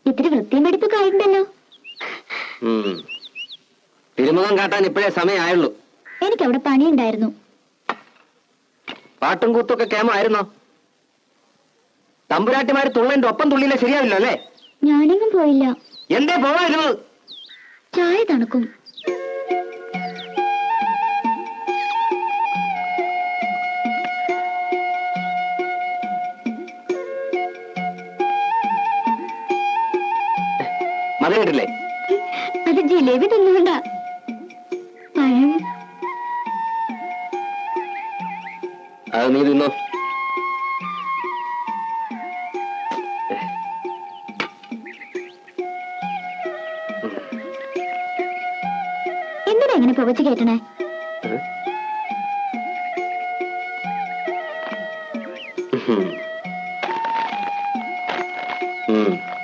ഇത്തിരി വൃത്തിയും പഠിപ്പൊക്കെ ആയിട്ടുണ്ടല്ലോ. തിരുമുഖം കാട്ടാൻ ഇപ്പോഴേ സമയമായുള്ളൂ. എനിക്കവിടെ പണിയുണ്ടായിരുന്നു. പാട്ടും കൂത്തൊക്കെ കേമായിരുന്നോ? തമ്പുരാട്ടിമാര് തുള്ളന്റെ ഒപ്പം തുള്ളിയില്ല ശരിയാവില്ല അല്ലേ? ഞാനെങ്ങും പോയില്ല. എന്തേ പോവായിരുന്നു? ചായ തണുക്കും. മത കേട്ടില്ലേ? അത് ജിലേബി തിന്നുകൊണ്ട. പഴം അത് നീ തിന്നോ. എന്തിനാ ഇങ്ങനെ പുകച്ചു കേട്ടണേ?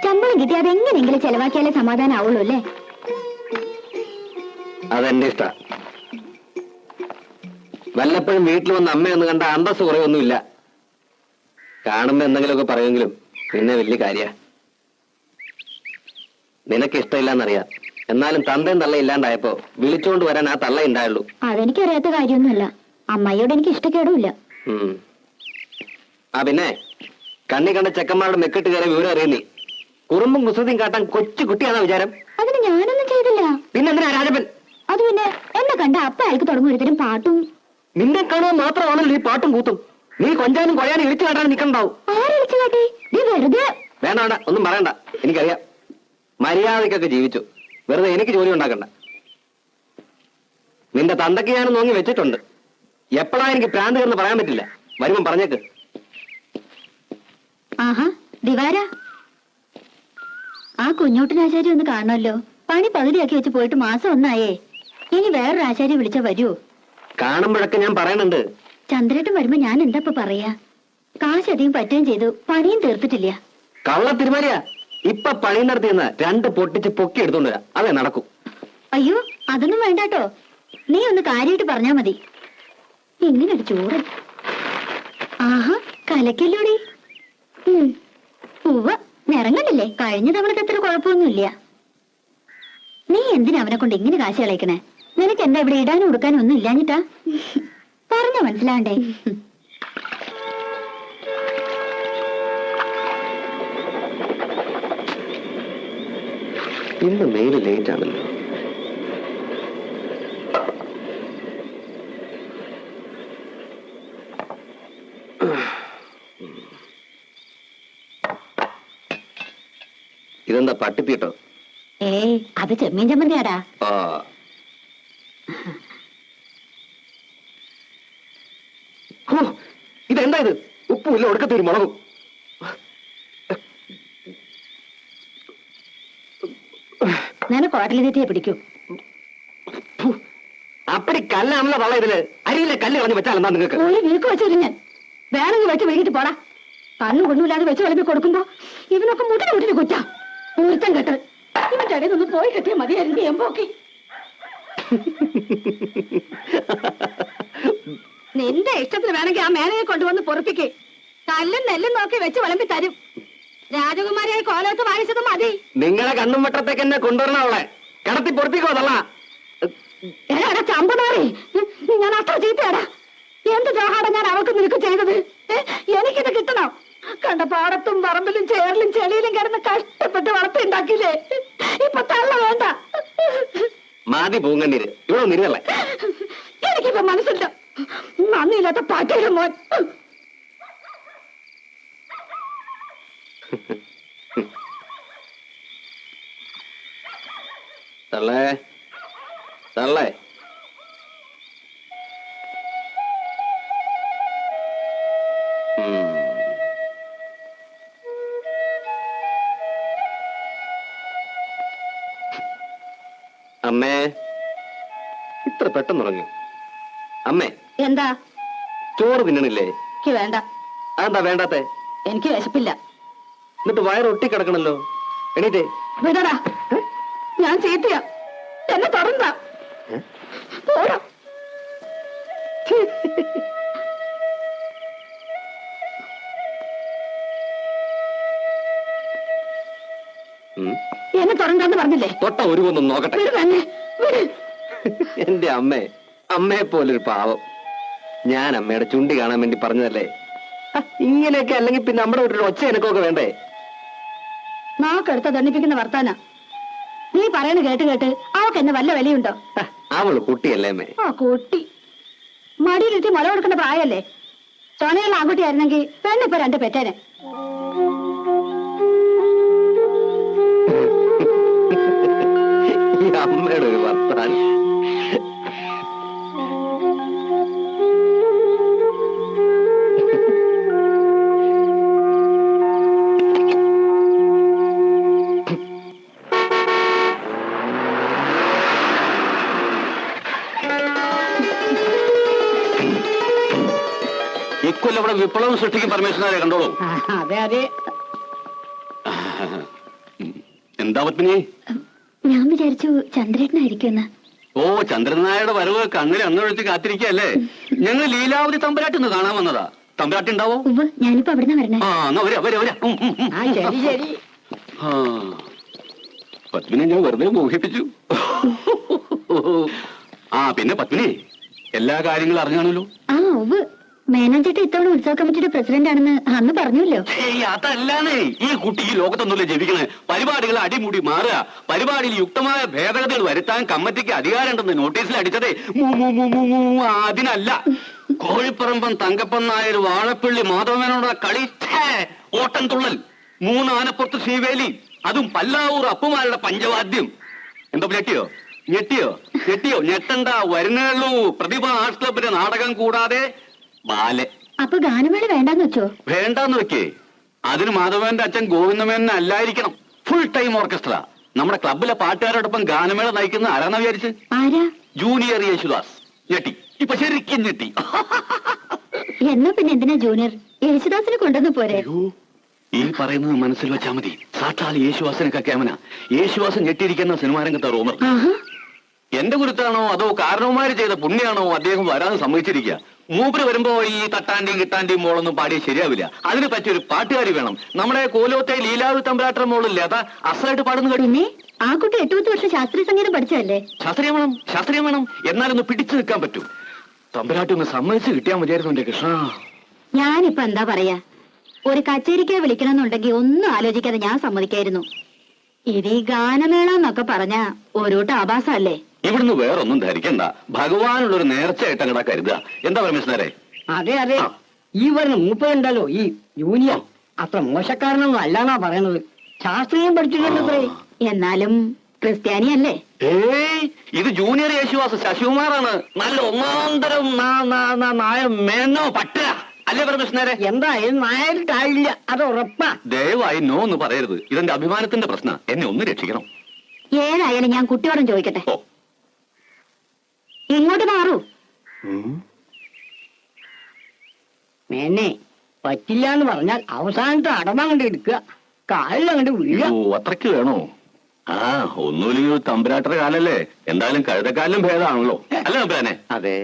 ശമ്പളം കിട്ടി അതെങ്ങനെയെങ്കിലും ചെലവാക്കിയാലേ സമാധാനം ആവുള്ളൂ അല്ലേ? അതെന്റെ ഇഷ്ട. വല്ലപ്പോഴും വീട്ടിൽ വന്ന് അമ്മയൊന്ന് കണ്ട അന്തസ് കുറയൊന്നുമില്ല. കാണുമ്പോ എന്തെങ്കിലുമൊക്കെ പറയുമെങ്കിലും പിന്നെ വലിയ കാര്യ. നിനക്ക് ഇഷ്ടമില്ലെന്നറിയാം. എന്നാലും തന്തയും തള്ള ഇല്ലാണ്ടായപ്പോ വിളിച്ചോണ്ട് വരാൻ ആ തള്ള ഉണ്ടായുള്ളൂ. അതെനിക്കറിയാത്ത കാര്യമൊന്നുമല്ല. അമ്മയോട് എനിക്ക് ഇഷ്ടക്കേടുമില്ല. ആ പിന്നെ കണ്ണി കണ്ട ചെക്കന്മാരുടെ മെക്കിട്ട് കയറി വിവരം അറിയുന്നേ. കുറുമ്പും കുസൃതിയും കാട്ടാൻ കൊച്ചു കുട്ടിയാണോ വിചാരം? അതിന് ഞാനൊന്നും ചെയ്തില്ല. പിന്നെന്തിനാ രാജപ്പൻ? അത് പിന്നെ എന്നെ കണ്ട അപ്പ അയാൾക്ക് തുടങ്ങും ഒരുതരം പാട്ടും. നിന്നെ കാണുക മാത്രമാണല്ലോ ഈ പാട്ടും കൂത്തും. നീ കൊഞ്ചാനും കൊഴാനും ഇളിച്ചു കാട്ടാൻ നിൽക്കണ്ടാവും. ആരളിച്ചു കാട്ടി? നീ വെറുതെ. വേണ്ട വേണ്ട, ഒന്നും പറയണ്ട. എനിക്കറിയാം. മര്യാദക്കൊക്കെ ജീവിച്ചു. വെറുതെ എനിക്ക് ജോലി ഉണ്ടാക്കണ്ട. നിന്റെ തന്തയ്ക്ക് ഞാനും നോങ്ങി വെച്ചിട്ടുണ്ട്. എപ്പോഴാ എനിക്ക് പ്രാന്ത് എന്ന് പറയാൻ പറ്റില്ല. വരുമ്പം പറഞ്ഞേക്ക്. ആഹാ ദിവാര, ആ കുഞ്ഞോട്ടനാശാരി ഒന്ന് കാണണമല്ലോ. പണി പകുതിയാക്കി വെച്ച് പോയിട്ട് മാസം ഒന്നായേ. ഇനി വേറൊരു ആശാരി വിളിച്ചാ വരുമോ? കാണുമ്പോഴൊക്കെ ഞാൻ പറയണുണ്ട്. ചന്ദ്രേട്ടൻ വരുമ്പോ ഞാൻ എന്താ പറയാ? കാശ് അധികം പറ്റുകയും ചെയ്തു, പണിയും തീർത്തിട്ടില്ല. കള്ള തിരുമാലിയാ. ഇപ്പൊ പണി നടത്തിയെന്ന് 2 പൊട്ടിച്ച് പൊക്കി എടുത്തോണ്ട് വരാം. അതെ നടക്കും. അയ്യോ അതൊന്നും വേണ്ടാട്ടോ. നീ ഒന്ന് കാര്യമായിട്ട് പറഞ്ഞാ മതി. ഇങ്ങനൊരു ചോറ്. ആഹാ കലക്കല്ലോടി. ഉവ്വ നിറങ്ങണ്ടില്ലേ? കഴിഞ്ഞ തവണത്തെ അത്ര കുഴപ്പമൊന്നുമില്ല. നീ എന്തിനാ അവനെ കൊണ്ട് ഇങ്ങനെ കാശ് കളയിക്കണേ? നിനക്ക് എന്താ ഇവിടെ ഇടാനും ഉടുക്കാനും ഒന്നും ഇല്ലാഞ്ഞിട്ടാ? പറഞ്ഞ മനസ്സിലാണ്ടേ? ഇന്ന് മെയിൽ ലേറ്റ് ആണല്ലോ. ഇതെന്താ പട്ടിപ്പീട്ടോ? ഏയ് അത് ചെമ്മീൻ ചമ്മന്തിയാടാ. ഇതെന്താ ഇത്? ഉപ്പുമില്ല, ഒടുക്കത്തൊരു മുളകും. നിനക്ക് ഹോട്ടലിൽ തെറ്റിയെ പിടിക്കൂ. അപ്പടി കല്ലാണല്ലോ തള്ള. ഇതില് അരിയിലെ കല്ല് കളഞ്ഞ് വെച്ചാൽ എന്താ നിങ്ങൾക്ക്? ഒരു വീക്ക് വെച്ചു ഞാൻ വേണമെങ്കിൽ വെച്ച് വൈകിട്ട് പോടാ. കണ്ണും കൊണ്ടുമില്ലാതെ വെച്ച് വിളമ്പി കൊടുക്കുമ്പോ ഇവനൊക്കെ മുട്ടിന് കുറ്റാ. ഒരുത്തം കെട്ട് ഇവന്റെ ഇടയിൽ നിന്ന് പോയി കെട്ടിയ മതിയായിരുന്നു എമ്പോക്കി. നിന്റെ ഇഷ്ടത്തിന് വേണമെങ്കിൽ ആ മേനയെ കൊണ്ടുവന്ന് പൊറപ്പിക്കേ. കല്ലും നെല്ലും നോക്കി വെച്ച് വിളമ്പി തരും. രാജകുമാരിയായി കോലത്ത് വായിച്ചത് മതി. നിങ്ങളെ കണ്ണും വട്ടത്തേക്ക് എന്നെ കൊണ്ടുവരണം. അവളെ കിടത്തി പൊറപ്പിക്കോ തള്ള. എടാ ചമ്പനാറി, ഞാൻ അത്ര ചീത്തയാടാ. എന്ത് ദ്രോഹാടാ ഞാൻ അവൾക്ക് നിനക്ക് ചെയ്തത്? എനിക്കിത് കിട്ടണം. കണ്ട പാടത്തും പറമ്പിലും ചേറിലും ചെളിയിലും കിടന്ന് കഷ്ടപ്പെട്ട് വളർത്തിണ്ടാക്കിയില്ലേ? ഇപ്പൊ തള്ള വേണ്ട. മാതി പൂങ്കണ്ണീര് ഇവിടെ നിരുവല്ലേ? എനിക്കിപ്പോ മനസ്സില്ല. നന്ദിയില്ലാത്ത പാറ്റയിലും മോൻ. തള്ളേ തള്ളേ, അമ്മേ ഇത്ര പെട്ടെന്ന് തുടങ്ങി? അമ്മേ എന്താ? ചോറ് തിന്നണില്ലേ? എനിക്ക് വേണ്ട. അതെന്താ വേണ്ടാത്തെ? എനിക്ക് വിശപ്പില്ല. എന്നിട്ട് വയറ് ഒട്ടിക്കിടക്കണല്ലോ. എണീറ്റേ. വിടടാ, ഞാൻ ചീത്തയാ. എന്നെ തുടർന്ന പോടാ. എന്നെ തുറന്നെന്ന് പറഞ്ഞില്ലേ? തൊട്ട ഒരുവൊന്നും നോക്കട്ടെ. എന്റെ അമ്മയെ പോലൊരു പാവം. ഞാൻ അമ്മയുടെ ചുണ്ടി കാണാൻ വേണ്ടി പറഞ്ഞതല്ലേ. ഇങ്ങനെയൊക്കെ അല്ലെങ്കിൽ പിന്നെ നമ്മുടെ വീട്ടിൽ ഒച്ച എനക്കൊക്കെ വേണ്ടേ? നാക്കെടുത്ത ദണ്ണിപ്പിക്കുന്ന വർത്താന നീ പറയണ കേട്ട് കേട്ട് അവക്ക് എന്നെ വല്ല വിലയുണ്ടോ? അവള് കുട്ടിയല്ലേ അമ്മേ. ആ കുട്ടി മടിയിലിട്ട് മുല കൊടുക്കേണ്ട പ്രായല്ലേ? ചൊണയുള്ള ആൺകുട്ടിയായിരുന്നെങ്കിൽ പെണ്ണിപ്പോ 2 പെറ്റേനെ. അമ്മയുടെ ഒരു വർത്താനം. ഇക്കൊല്ലം ഇവിടെ വിപ്ലവം സൃഷ്ടിക്കും പരമേശ്വരനെ കണ്ടോളൂ. അതെ അതെ. എന്താ പത്മിനി? ഞാൻ വിചാരിച്ചു ചന്ദ്രേട്ടനായിരിക്കുമെന്ന്. ഓ, ചന്ദ്രനായുടെ വരവ് കണ്ണിൽ അന്നൊഴിച്ച് കാത്തിരിക്കല്ലേ. ഞങ്ങൾ ലീലാവതി തമ്പുരാട്ടി ഒന്ന് കാണാൻ വന്നതാ. തമ്പുരാട്ടി ഉണ്ടാവോ? ഞാനിപ്പോ അവിടുന്ന് വരണേ. പത്മിനെ ഞാൻ വെറുതെ മോഹിപ്പിച്ചു. പിന്നെ പത്മിനി എല്ലാ കാര്യങ്ങളും അറിഞ്ഞാണല്ലോ. മേനോൻ ചേട്ടൻ ഇത്തവണ ഉത്സവ കമ്മിറ്റിയുടെ പ്രസിഡന്റ് ആണെന്ന് അന്ന് പറഞ്ഞല്ലോ. അതല്ലാന്നേ, ഈ കുട്ടി ഈ ലോകത്തൊന്നുമില്ല ജപിക്കണേ. പരിപാടികൾ അടിമുടി മാറുക, പരിപാടിയിൽ യുക്തമായ ഭേദഗതികൾ വരുത്താൻ കമ്മിറ്റിക്ക് അധികാരമുണ്ടെന്ന് നോട്ടീസിൽ അടിച്ചതേ അതിനല്ല. കോഴിപ്പറമ്പൻ തങ്കപ്പൻ നായർ വാഴപ്പള്ളി മാധവനോട് കളി, ഓട്ടം തുള്ളൽ, 3 ആനപ്പുറത്ത് ശ്രീവേലി, അതും പല്ലാവൂർ അപ്പുമാരുടെ പഞ്ചവാദ്യം. എന്താ ഞെട്ടിയോ? ഞെട്ടണ്ട, വരുന്നുള്ളൂ. പ്രതിഭ ആർട്സ് ക്ലബിന്റെ നാടകം കൂടാതെ ബാലെ. അപ്പൊ ഗാനമേള വേണ്ടാന്ന് വെച്ചോ? വേണ്ടാന്ന് വെക്കേ. അതിന് മാധവന്റെ അച്ഛൻ ഗോവിന്ദമേനൻ അല്ലായിരിക്കണം. Full time orchestra. നമ്മുടെ ക്ലബിലെ പാട്ടുകാരോടൊപ്പം ഗാനമേള നയിക്കുന്ന ആരാന്ന് വിചാരിച്ച്? ആരാ? ജൂനിയർ യേശുദാസ്. ഞെട്ടി, ഇപ്പൊ ശരിക്കും ഞെട്ടി. എന്നാ പിന്നെ എന്തിനാ ജൂനിയർ? യേശുദാസിനെ കൊണ്ടുവന്ന് പോരെ? ഈ പറയുന്നത് മനസ്സിൽ വെച്ചാ മതി. സാക്ഷാൽ യേശുദാസിനൊക്കെ കേമന. യേശുദാസൻ ഞെട്ടിയിരിക്കുന്ന സിനിമാ രംഗത്തെ റൂമർ. എന്റെ ഗുരുത്താണോ അതോ കാരണവന്മാര് ചെയ്ത പുണ്യാണോ അദ്ദേഹം വരാതെ സമ്മതിച്ചിരിക്കുക. മൂപ്പര് വരുമ്പോ ഈ തട്ടാന്റെയും കിട്ടാന്റെയും മോളൊന്നും പാടിയ ശരിയാവില്ല. അതിന് പറ്റിയൊരു പാട്ടുകാരി വേണം. നമ്മുടെ കോലോത്തെ ലീലാവതി തമ്പുരാട്ട മോളില്ലേ, അതാ അസലായിട്ട് പാടുന്നു കേട്ടു. പിന്നെ ആ കുട്ടി 8-10 വർഷം ശാസ്ത്രീയ സംഗീതം പഠിച്ചതല്ലേ? ശാസ്ത്രീയം വേണം. എന്നാലൊന്ന് പിടിച്ചു നിൽക്കാൻ പറ്റും. തമ്പുരാട്ടി ഒന്ന് സമ്മതിച്ച് കിട്ടിയാൽ മതിയായിരുന്നു എന്റെ കൃഷ്ണ. ഞാനിപ്പോ എന്താ പറയാ, ഒരു കച്ചേരിക്ക് വിളിക്കണമെന്നുണ്ടെങ്കിൽ ഒന്നും ആലോചിക്കാതെ ഞാൻ സമ്മതിക്കായിരുന്നു. ഇത് ഈ ഗാനമേള എന്നൊക്കെ പറഞ്ഞ ഓരോട്ട് ആഭാസല്ലേ. ഇവിടുന്ന് വേറൊന്നും ധരിക്കണ്ട. ഭഗവാനുള്ളൊരു നേർച്ചയായിട്ട് അങ്ങടാ കരുതുക. എന്താ പരമേശ്വരേ? അതെ അതെ, ഈ വരുന്ന മൂപ്പരുണ്ടല്ലോ ഈ ജൂനിയർ, അത്ര മോശക്കാരനൊന്നും അല്ലാന്നാ പറയണത്. ശാസ്ത്രീയം പഠിച്ചിട്ടുണ്ടത്രേ. എന്നാലും ക്രിസ്ത്യാനിയല്ലേ? ഇത് ജൂനിയർ യേശുദാസ് ശശികുമാറാണ്. നല്ല ഒന്നാന്തരം നായ മേനോ പട്ട അല്ലേ പരമേശ്വരേ? എന്തായാലും നായരിട്ടായില്ല, അത് ഉറപ്പാ. ദയവായി നോ എന്ന് പറയരുത്. ഇതെന്റെ അഭിമാനത്തിന്റെ പ്രശ്ന. എന്നെ ഒന്ന് രക്ഷിക്കണം. ഏതായാലും ഞാൻ കുട്ടിയോടും ചോദിക്കട്ടെ. ഇങ്ങോട്ട് മാറൂ. മേനെ പറ്റില്ല എന്ന് പറഞ്ഞാൽ അവസാനത്തെ അടമങ്ങണ്ട് എടുക്കുക, കാലിലങ്ങണ്ട് വീഴുക. അത്രയ്ക്ക് വേണോ? ഒന്നുമില്ലെങ്കിൽ തമ്പുരാട്ടര കാലല്ലേ. എന്തായാലും കഴുതക്കാലിലും ഭേദമാണല്ലോ അല്ലേ തമ്പുരാനെ? അതെ.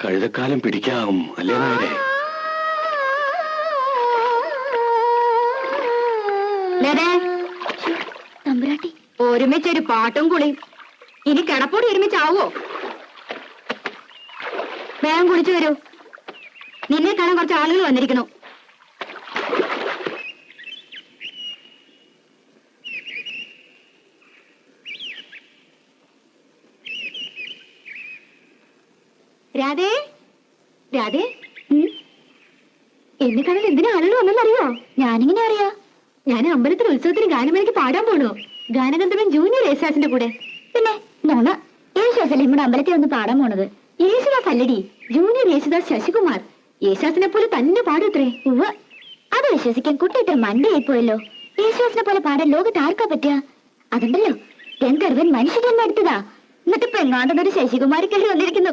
കഴുതക്കാലം പിടിക്കാം അല്ലേ നായരെ? തമ്പുരാട്ടി ഒരുമിച്ചൊരു പാട്ടും കുളിയും. ഇനി കിടപ്പോടി ഒരുമിച്ചാവോ? വേഗം കുളിച്ചു വരൂ. നിന്നെ കാണാൻ കുറച്ച് ആളുകൾ വന്നിരിക്കണു. രാധേ, രാധേ, എന്നെ കാണാൻ എന്തിനാ ആളുകൾ വന്നെന്നറിയോ? ഞാനിങ്ങനെ അറിയാ? ഞാൻ അമ്പലത്തിൽ ഉത്സവത്തിന് ഗാനമേളയ്ക്ക് പാടാൻ പോണു. ഗാനഗന്ധർവൻ ജൂനിയർ യേശുദാസിന്റെ കൂടെ. പിന്നെ നോണ, യേശുദാസല്ലേ നമ്മുടെ അമ്പലത്തിൽ വന്ന് പാടാൻ പോണത്? യേശുദാസ് അല്ലടി, ജൂനിയർ യേശുദാസ് ശശികുമാർ. യേശുദാസിനെ പോലെ തന്നെ പാടത്രേ. അത് വിശ്വസിക്കാൻ കുട്ടിയിട്ട് മണ്ടയായി പോയല്ലോ. യേശുദാസിനെ പോലെ പാടാൻ ലോകത്ത് ആർക്കാ പറ്റുക? അതുണ്ടല്ലോ, ഗന്ധർവൻ മനുഷ്യജന്മം എടുത്തതാ. എന്നിട്ടിപ്പോ എങ്ങാണ്ടെന്നൊരു ശശികുമാരി കയറി വന്നിരിക്കുന്നു.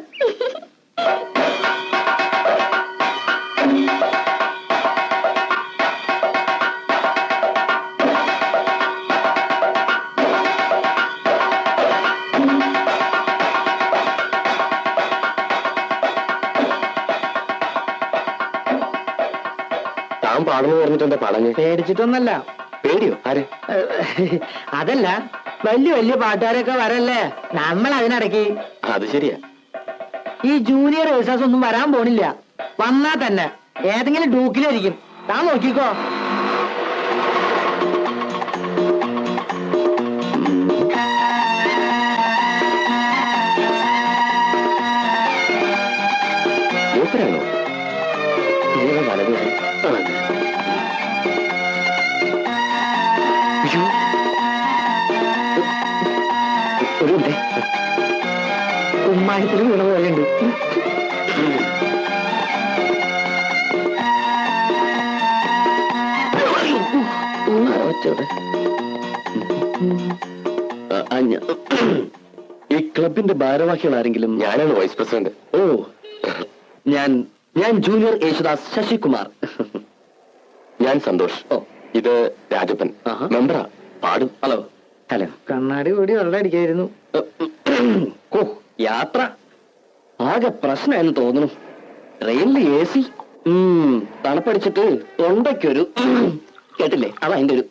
താൻ പാടുന്നു പറഞ്ഞിട്ട് എന്താ പറഞ്ഞു? പേടിച്ചിട്ടൊന്നല്ല. പേടിയോ? ആരെ? അതല്ല, വലിയ വലിയ പാട്ടുകാരൊക്കെ വരല്ലേ, നമ്മൾ അതിനിടയ്ക്ക്. അത് ശരിയാ. ഈ ജൂനിയർ ഏഴ്സാസ് ഒന്നും വരാൻ പോണില്ല. വന്നാ തന്നെ ഏതെങ്കിലും ഡൂക്കിലായിരിക്കും. താൻ നോക്കിക്കോ. മൂപ്പരാണോ? വലത് കുമ്മായത്തിൽ വീണ പോലെയുണ്ട്. ഈ ക്ലബിന്റെ ഭാരവാഹികൾ ആരെങ്കിലും? ഞാനാണ് വൈസ് പ്രസിഡന്റ്. ഓ, ഞാൻ ജൂനിയർ യേശുദാസ് ശശികുമാർ. ഞാൻ സന്തോഷ്. ഓ, ഇത് രാജപ്പൻ, മെമ്പറാ. പാടും. ഹലോ. ഹലോ. കണ്ണാടി കൂടി വെള്ളം അടിക്കായിരുന്നു. ഓ, യാത്ര ആകെ പ്രശ്നമെന്ന് തോന്നുന്നു. ട്രെയിനിൽ AC, തണുപ്പടിച്ചിട്ട് തൊണ്ടയ്ക്കൊരു കേട്ടില്ലേ, അതാ അതിന്റെ ഒരു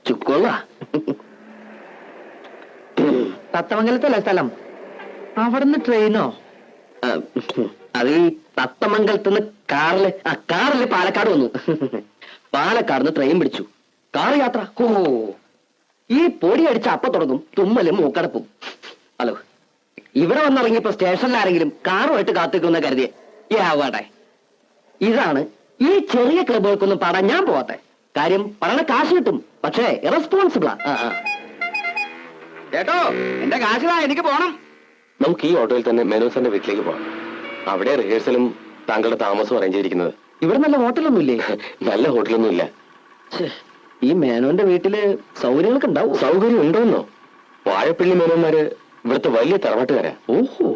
ചുക്കൊള്ള. തത്തമംഗലത്തല്ലേ സ്ഥലം? അവിടുന്ന് ട്രെയിനോ? അത് തത്തമംഗലത്തുനിന്ന് കാറില് പാലക്കാട് വന്നു. പാലക്കാട് ട്രെയിൻ പിടിച്ചു. കാർ യാത്ര. ഓ, ഈ പൊടി അടിച്ച അപ്പ തുടങ്ങും തുമ്മലും മൂക്കടപ്പും. ഹലോ, ഇവിടെ വന്നിറങ്ങിയപ്പോ സ്റ്റേഷനിൽ ആരെങ്കിലും കാറുമായിട്ട് കാത്തിക്കുന്ന കരുതിയെ ആവാട്ടെ. ഇതാണ് ഈ ചെറിയ ക്ലബുകൾക്കൊന്നും പാടാൻ ഞാൻ പോവാത്തെ. കാര്യം പറയണ കാശ് കിട്ടും, പക്ഷേ ഇറസ്പോൺസിബിളാ. കേട്ടോ, എന്റെ കാശിലാ, എനിക്ക് പോണം. നമുക്ക് ഈ ഓട്ടോയിൽ തന്നെ മേനോസന്റെ വീട്ടിലേക്ക് പോകാം. അവിടെ റിഹേഴ്സലും താങ്കളുടെ താമസവും അറേഞ്ച് ചെയ്തിരിക്കുന്നത്. ഇവിടെ നല്ല ഹോട്ടലൊന്നുമില്ലേ? നല്ല ഹോട്ടലൊന്നും ഇല്ല. ഈ മേനോന്റെ വീട്ടില് സൗകര്യങ്ങളൊക്കെ ഉണ്ടാവും. സൗകര്യം ഉണ്ടോന്നോ? വാഴപ്പള്ളി മേനോന്മാര് ഇവിടുത്തെ വലിയ തറവാട്ടുകാരാ. ഓഹോ.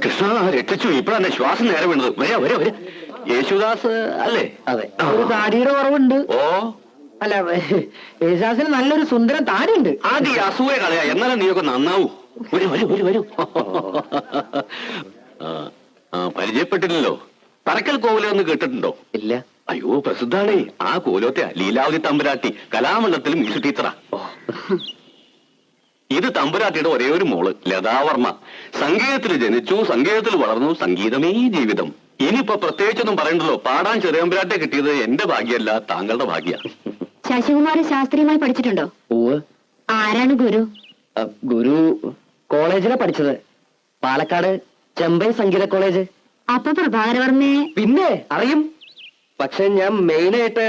കൃഷ്ണ, രക്ഷിച്ചു. ഇപ്പഴാണ് ശ്വാസം നേരെ വീണത്. വരെ യേശുദാസ് അല്ലേ? അതെ. ഒരു താടിയുടെ കുറവുണ്ട്. ഓ, അല്ല, യേശുദാസിന് നല്ലൊരു സുന്ദരം താടിയുണ്ട്. ആദ്യം ഈ അസൂയ കളയാ, എന്നാലും നീയൊക്കെ നന്നാവൂ. വരൂ. പരിചയപ്പെട്ടില്ലല്ലോ. തറക്കൽ കോവിലൊന്ന് കേട്ടിട്ടുണ്ടോ? ഇല്ല. അയ്യോ, പ്രസിദ്ധാണേ. ആ കോലോത്തെ ലീലാവതി തമ്പുരാട്ടി കലാമണ്ഡലത്തിൽ മ്യൂസിക് ടീച്ചറാ. ഇത് തമ്പുരാട്ടിയുടെ ഒരേ ഒരു മോള് ലതാവർമ്മ. സംഗീതത്തിൽ ജനിച്ചു, സംഗീതത്തിൽ വളർന്നു, സംഗീതമേ ജീവിതം. ഇനിയിപ്പോ പ്രത്യേകിച്ചൊന്നും പറയണ്ടല്ലോ. പാടാൻ ചെറിയമ്പുരാട്ടെ കിട്ടിയത് എന്റെ ഭാഗ്യമല്ല, താങ്കളുടെ ഭാഗ്യ. ശശികുമാർ ശാസ്ത്രീയമായി പഠിച്ചിട്ടുണ്ടോ? ആരാണ് ഗുരു? ഗുരു കോളേജിലാ പഠിച്ചത്. പാലക്കാട് ചെമ്പൈ സംഗീത കോളേജ്. അപ്പൊ പ്രഭാകരവർമ്മയെ പിന്നെ അറിയും. പക്ഷെ ഞാൻ മെയിനായിട്ട്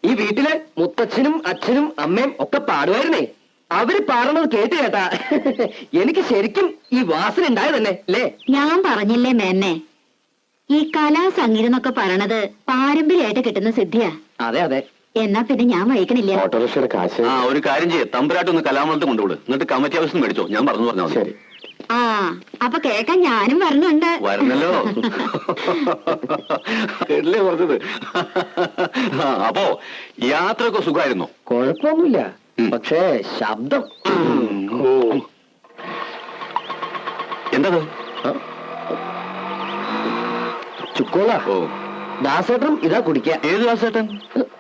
ഈ വീട്ടിലെ മുത്തച്ഛനും അച്ഛനും അമ്മയും ഒക്കെ പാടുമായിരുന്നേ. അവര് പാടണത് കേട്ട് കേട്ടാ എനിക്ക് ശരിക്കും ഈ വാസന ഉണ്ടായത് തന്നെ അല്ലേ? ഞാൻ പറഞ്ഞില്ലേ മേന്നെ, ഈ കലാ സംഗീതം എന്നൊക്കെ പറയണത് പാരമ്പര്യമായിട്ട് കിട്ടുന്ന സിദ്ധിയാ. അതെ. എന്നാ പിന്നെ ഞാൻ വഹിക്കണില്ല. ഓട്ടോറിക്ഷയുടെ കാശ്. ഒരു കാര്യം ചെയ്യേ, തമ്പുരാട്ടൊന്ന് കലാമണ്ഡലത്തിൽ കൊണ്ടുവിട്. എന്നിട്ട് കമ്മിറ്റി ഹൗസിൽ മേടിച്ചോ. ഞാൻ പറഞ്ഞാൽ ശരി. അപ്പൊ കേക്കാൻ ഞാനും വരണുണ്ട്. വരണല്ലോ. കേട്ടില്ലേ പറഞ്ഞത്? അപ്പോ യാത്രയൊക്കെ സുഖമായിരുന്നോ? കുഴപ്പമൊന്നുമില്ല. പക്ഷേ ശബ്ദം. എന്തത്? ചുക്കോള. ഓ, ദാസേട്ടൻ ഇതാ കുടിക്ക. ഏത് ദാസേട്ടൻ?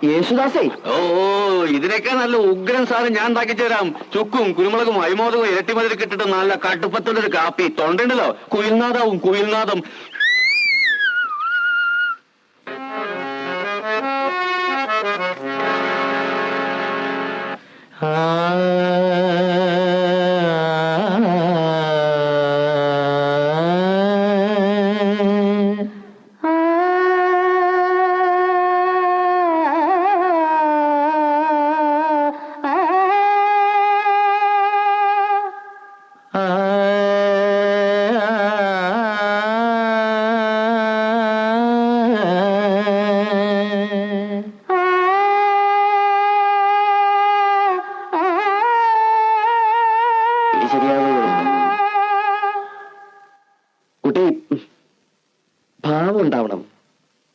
യേശുദാസേ. ഓ, ഇതിനൊക്കെ നല്ല ഉഗ്രൻ സാധനം ഞാൻ ഉണ്ടാക്കി തരാം. ചുക്കും കുരുമുളകും അരിമോദകവും ഇരട്ടിമതിലൊക്കെ ഇട്ടിട്ട് നല്ല കടുപ്പത്തിലൊരു കാപ്പി. തൊണ്ടുണ്ടല്ലോ, കുയിൽനാദം. കുട്ടി ഭാവം ഉണ്ടാവണം.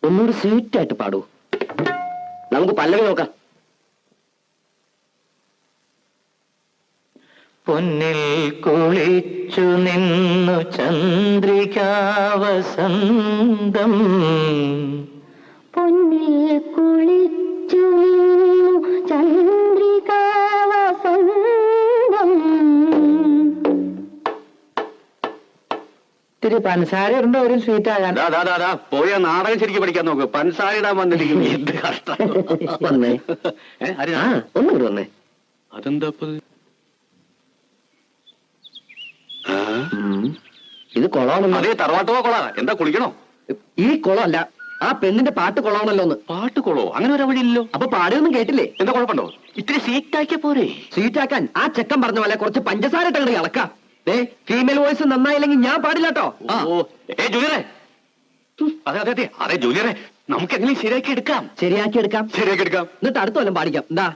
ഒന്നുകൂടി സ്വീറ്റായിട്ട് പാടൂ. നമുക്ക് പല്ലവി നോക്കാം. പൊന്നിൽ കുളിച്ചു നിന്നു ചന്ദ്രികാവസന്തം, പൊന്നിൽ കുളിച്ചു നിന്നു ചന്ദ്രികാവസന്തം. ഇത്തിരി പഞ്ചസാര ഉണ്ടോ ഒരു സ്വീറ്റ് ആകാൻ? പോയ നാടകം ശരിക്കും പഠിക്കാൻ നോക്ക്. പഞ്ചസാര ഇടാൻ വന്നിരിക്കുന്നു. എന്ത് കഷ്ടം. വന്നേ. ആര്? ഒന്നും കൂടി വന്നേ. അതെന്താ ഇത് കൊളമാണല്ലോ. അതേ തറവാട്ടോ കൊളാ. എന്താ കുളിക്കണോ? ഈ കുളമല്ല, ആ പെണ്ണിന്റെ പാട്ട് കൊളമാണല്ലോ ഒന്ന്. പാട്ട് കൊളോ? അങ്ങനെ ഒരു വഴിയില്ലല്ലോ. അപ്പൊ പാടിയൊന്നും കേട്ടില്ലേ? എന്താ കുഴപ്പമുണ്ടോ? ഇത്തിരി സീറ്റാക്കിയ പോരെ? സ്വീറ്റാക്കാൻ ആ ചെക്കൻ പറഞ്ഞ പോലെ കുറച്ച് പഞ്ചസാര ഇട്ടങ്ങട് ഇളക്കാം. ഫീമെയിൽ വോയിസ് നന്നായില്ലെങ്കിൽ ഞാൻ പാടില്ലാട്ടോ. ജൂനിയറെ, അതെ അതെ അതെ അതെ ജൂനിയറെ, നമുക്ക് എങ്ങനെയും ശരിയാക്കി എടുക്കാം. ശരിയാക്കി എടുക്കാം. എന്നിട്ട് അടുത്ത കൊല്ലം പാടിക്കാം. എന്താ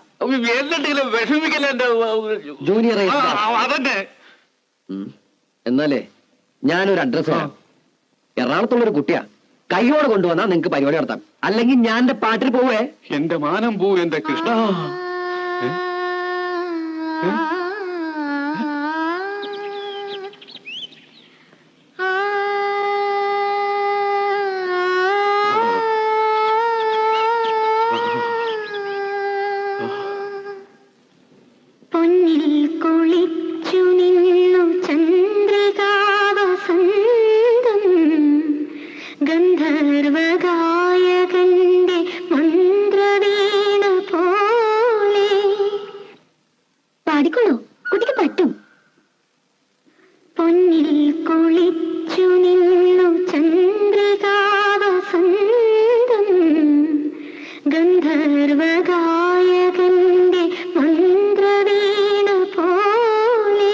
എന്തെങ്കിലും വിഷമിക്കല്ലേ എന്റെ ജൂനിയറെ? അതന്നെ. എന്നാലേ ഞാനൊരു അഡ്രസ് തരാം. എറണാകുളത്തുള്ളൊരു കുട്ടിയാ. കൈയോടെ കൊണ്ടുവന്നാ നിങ്ങക്ക് പരിപാടി നടത്താം. അല്ലെങ്കിൽ ഞാൻ എന്റെ പാട്ടിൽ പോവേ. എന്റെ മാനം പൂ എന്റെ കൃഷ്ണ. പൊന്നിൽ കുളിച്ചു നിന്നു ചന്ദ്രികാവസന്തം, ഗന്ധർവഗായകന്റെ മന്ത്രവീണ പോലെ. പാടിക്കോളൂ, കുട്ടിക്ക് പറ്റും. പൊന്നിൽ കുളിച്ചു നിന്നു ചന്ദ്രികാവസന്തം, ഗന്ധർവഗായകന്റെ മന്ത്രവീണ പോലെ.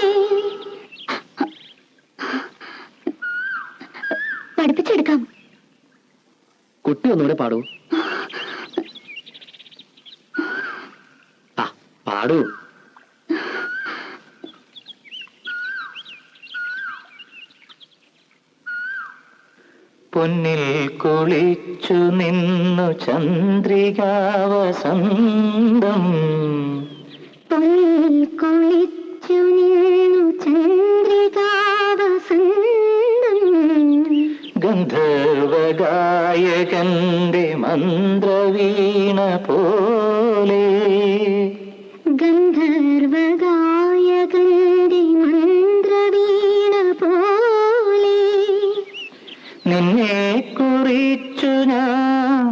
പഠിപ്പിച്ചെടുക്കാം. കുട്ടി ഒന്നുകൂടെ പാടൂ. പാടൂ. പൊന്നിൽ കുളിച്ചു നിന്നു ചന്ദ്രികാവസന്തം, പൊന്നിൽ കുളിച്ചു നിന്നു ചന്ദ്രികാവസന്തം, ഗന്ധർവഗായകന്റെ മന്ത്രവീണ പോലെ. ഗന്ധർവഗായകന്റെ മന്ത്രവീണ പോലെ. നിന്നെ കുറിച്ചു ഞാൻ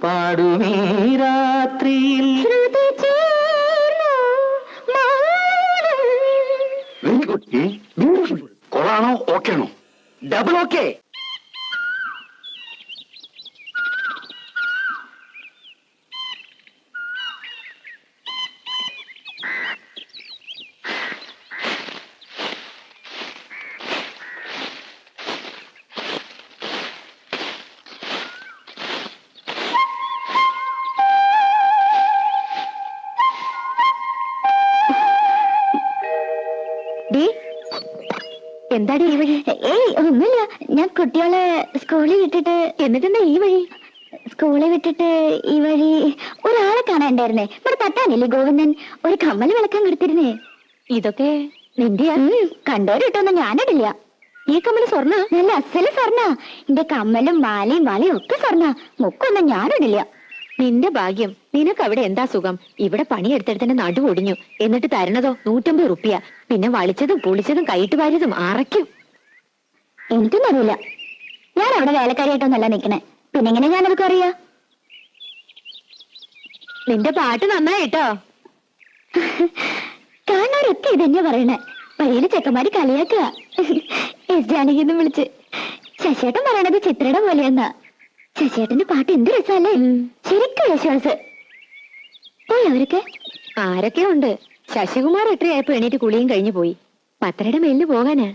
പാടുമീ രാത്രിയിൽ. ശ്രുതി ചേർന്നു മൗനം. Very good. ബ്യൂട്ടിഫുൾ. കൊളാണോ ഓക്കെ ആണോ? Double okay. എന്താടി ഈ വഴി? ഏയ് ഒന്നുമില്ല, ഞാൻ കുട്ടികളെ സ്കൂളിൽ വിട്ടിട്ട്. എന്നിട്ടെന്താ ഈ വഴി? സ്കൂളിൽ വിട്ടിട്ട് ഈ വഴി ഒരാളെ കാണാണ്ടായിരുന്നേ. ഇവിടെ തട്ടാനില്ലേ ഗോവിന്ദൻ, ഒരു കമ്മല് വിളക്കാൻ കൊടുത്തിരുന്നേ. ഇതൊക്കെ നിന്റെ കണ്ടോരിട്ടൊന്നും ഞാനിടില്ല. ഈ കമ്മല് സ്വർണ്ണ, നല്ല അസല് സ്വർണ്ണ. എന്റെ കമ്മലും മാലയും വളയും ഒക്കെ സ്വർണ്ണ. മുക്കൊന്നും ഞാനിടില്ല. നിന്റെ ഭാഗ്യം. നിനക്ക് അവിടെ എന്താ സുഖം? ഇവിടെ പണിയെടുത്തെടുത്തിന്റെ നടു ഒടിഞ്ഞു. എന്നിട്ട് തരണതോ 150 റുപ്യ. പിന്നെ വളിച്ചതും പുളിച്ചതും കൈയിട്ട് വാരിയതും അറയ്ക്കും. എനിക്കൊന്നും അറിയില്ല. ഞാൻ അവിടെ വേലക്കാരിയായിട്ടൊന്നല്ല നിക്കണേ. പിന്നെങ്ങനെ ഞാനതൊക്കെ അറിയാ? നിന്റെ പാട്ട് നന്നായിട്ടോ. കാണാറൊക്കെ ഇതന്നെ പറയണേ. വഴിയില് ചെക്കന്മാര് കളിയാക്കുക. എസ് ജാനകിന്ന് വിളിച്ച്. ശശിയേട്ടൻ പറയണത് ചിത്രയുടെ പോലെയെന്നാ. ശശിയേട്ടന്റെ പാട്ട് എന്ത് രസമല്ലേ? ശരിക്കും വിശ്വാസ്. പോയി അവരൊക്കെ? ആരൊക്കെ ഉണ്ട്. ശശികുമാർ എത്രയായപ്പോ എണീറ്റ് കുളിയും കഴിഞ്ഞു പോയി. പത്തരയുടെ മേലിന് പോകാനാ.